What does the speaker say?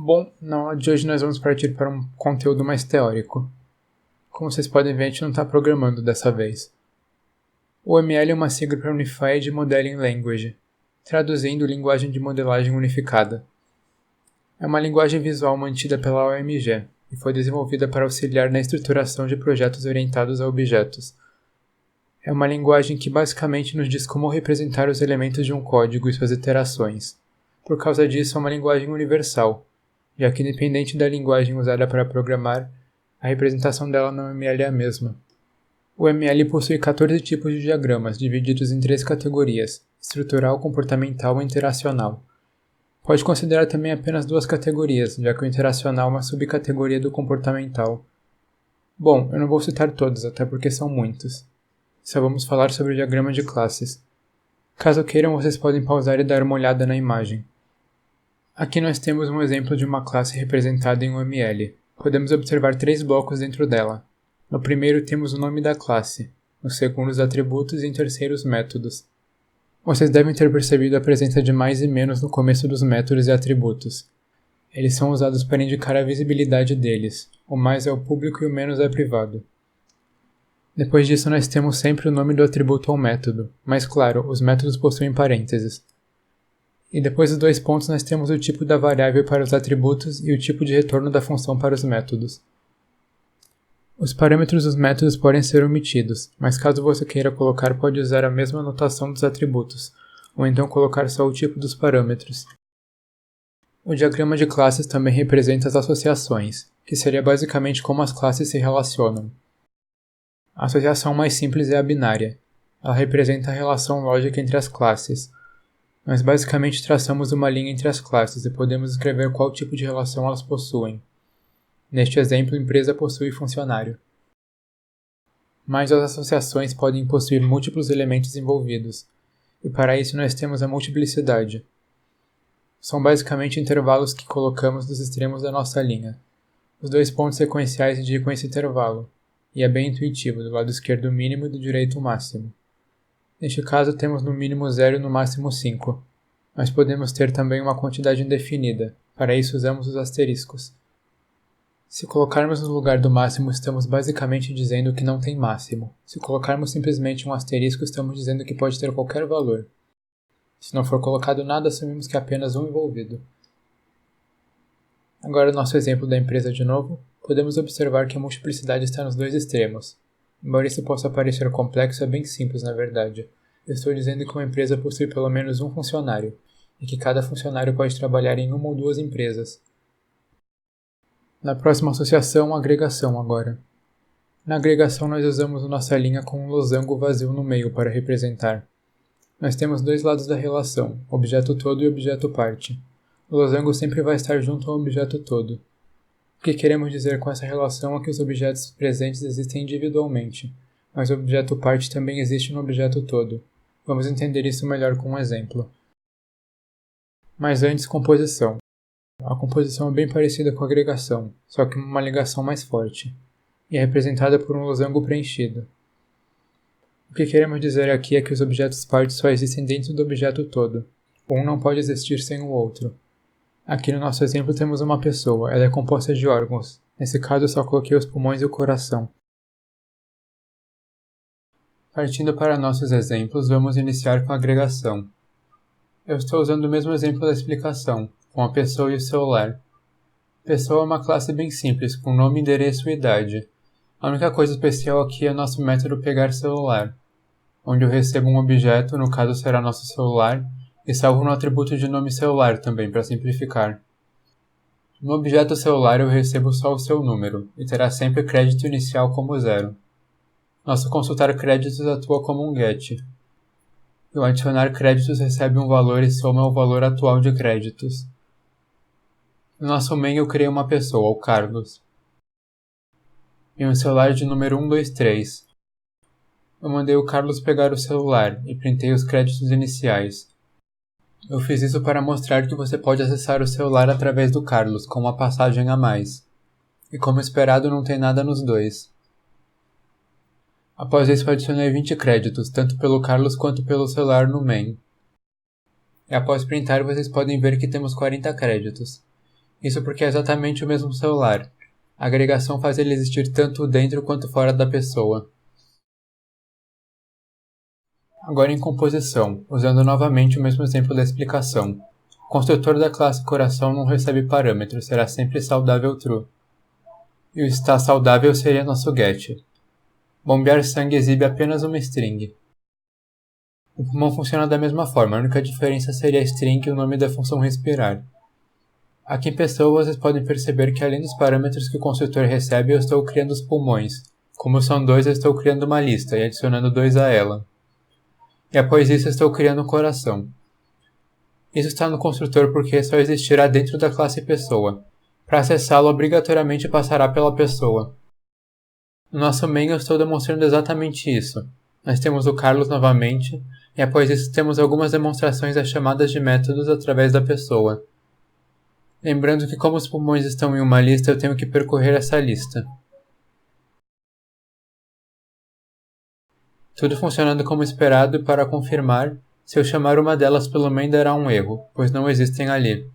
Bom, na aula de hoje nós vamos partir para um conteúdo mais teórico. Como vocês podem ver, a gente não está programando dessa vez. O UML é uma sigla para Unified Modeling Language, traduzindo linguagem de modelagem unificada. É uma linguagem visual mantida pela OMG e foi desenvolvida para auxiliar na estruturação de projetos orientados a objetos. É uma linguagem que basicamente nos diz como representar os elementos de um código e suas iterações. Por causa disso, é uma linguagem universal, já que independente da linguagem usada para programar, a representação dela no UML é a mesma. O UML possui 14 tipos de diagramas, divididos em 3 categorias: estrutural, comportamental e interacional. Pode considerar também apenas 2 categorias, já que o interacional é uma subcategoria do comportamental. Bom, eu não vou citar todos, até porque são muitos. Só vamos falar sobre o diagrama de classes. Caso queiram, vocês podem pausar e dar uma olhada na imagem. Aqui nós temos um exemplo de uma classe representada em UML. Podemos observar 3 blocos dentro dela. No primeiro temos o nome da classe, no segundo os atributos e em terceiro os métodos. Vocês devem ter percebido a presença de mais e menos no começo dos métodos e atributos. Eles são usados para indicar a visibilidade deles. O mais é o público e o menos é privado. Depois disso nós temos sempre o nome do atributo ou método, mas claro, os métodos possuem parênteses. E depois dos 2 pontos nós temos o tipo da variável para os atributos e o tipo de retorno da função para os métodos. Os parâmetros dos métodos podem ser omitidos, mas caso você queira colocar, pode usar a mesma notação dos atributos, ou então colocar só o tipo dos parâmetros. O diagrama de classes também representa as associações, que seria basicamente como as classes se relacionam. A associação mais simples é a binária. Ela representa a relação lógica entre as classes. Nós basicamente traçamos uma linha entre as classes e podemos escrever qual tipo de relação elas possuem. Neste exemplo, empresa possui funcionário. Mas as associações podem possuir múltiplos elementos envolvidos, e para isso nós temos a multiplicidade. São basicamente intervalos que colocamos nos extremos da nossa linha. Os 2 pontos sequenciais indicam esse intervalo, e é bem intuitivo, do lado esquerdo o mínimo e do direito o máximo. Neste caso temos no mínimo 0 e no máximo 5, mas podemos ter também uma quantidade indefinida, para isso usamos os asteriscos. Se colocarmos no lugar do máximo, estamos basicamente dizendo que não tem máximo. Se colocarmos simplesmente um asterisco, estamos dizendo que pode ter qualquer valor. Se não for colocado nada, assumimos que é apenas um envolvido. Agora nosso exemplo da empresa de novo, podemos observar que a multiplicidade está nos 2 extremos. Embora isso possa parecer complexo, é bem simples na verdade. Eu estou dizendo que uma empresa possui pelo menos um funcionário, e que cada funcionário pode trabalhar em uma ou 2 empresas. Na próxima associação, agregação agora. Na agregação nós usamos nossa linha com um losango vazio no meio para representar. Nós temos 2 lados da relação, objeto todo e objeto parte. O losango sempre vai estar junto ao objeto todo. O que queremos dizer com essa relação é que os objetos presentes existem individualmente, mas o objeto parte também existe no objeto todo. Vamos entender isso melhor com um exemplo. Mas antes, composição. A composição é bem parecida com a agregação, só que uma ligação mais forte, e é representada por um losango preenchido. O que queremos dizer aqui é que os objetos partes só existem dentro do objeto todo. Um não pode existir sem o outro. Aqui no nosso exemplo temos uma pessoa, ela é composta de órgãos. Nesse caso eu só coloquei os pulmões e o coração. Partindo para nossos exemplos, vamos iniciar com a agregação. Eu estou usando o mesmo exemplo da explicação, com a pessoa e o celular. Pessoa é uma classe bem simples, com nome, endereço e idade. A única coisa especial aqui é nosso método pegar celular, onde eu recebo um objeto, no caso será nosso celular, e salvo no atributo de nome celular também, para simplificar. No objeto celular eu recebo só o seu número, e terá sempre crédito inicial como 0. Nosso consultar créditos atua como um get. E o adicionar créditos recebe um valor e soma o valor atual de créditos. No nosso main eu criei uma pessoa, o Carlos. E um celular de número 123. Eu mandei o Carlos pegar o celular e printei os créditos iniciais. Eu fiz isso para mostrar que você pode acessar o celular através do Carlos, com uma passagem a mais. E como esperado, não tem nada nos 2. Após isso, adicionei 20 créditos, tanto pelo Carlos quanto pelo celular no main. E após printar, vocês podem ver que temos 40 créditos. Isso porque é exatamente o mesmo celular. A agregação faz ele existir tanto dentro quanto fora da pessoa. Agora em composição, usando novamente o mesmo exemplo da explicação. O construtor da classe coração não recebe parâmetros, será sempre saudável true. E o está saudável seria nosso get. Bombear sangue exibe apenas uma string. O pulmão funciona da mesma forma, a única diferença seria a string e o nome da função respirar. Aqui em pessoa vocês podem perceber que além dos parâmetros que o construtor recebe, eu estou criando os pulmões. Como são 2, eu estou criando uma lista e adicionando 2 a ela. E após isso estou criando um coração. Isso está no construtor porque só existirá dentro da classe pessoa. Para acessá-lo, obrigatoriamente passará pela pessoa. No nosso main eu estou demonstrando exatamente isso. Nós temos o Carlos novamente, e após isso temos algumas demonstrações das chamadas de métodos através da pessoa. Lembrando que como os pulmões estão em uma lista, eu tenho que percorrer essa lista. Tudo funcionando como esperado e para confirmar, se eu chamar uma delas pelo main dará um erro, pois não existem ali.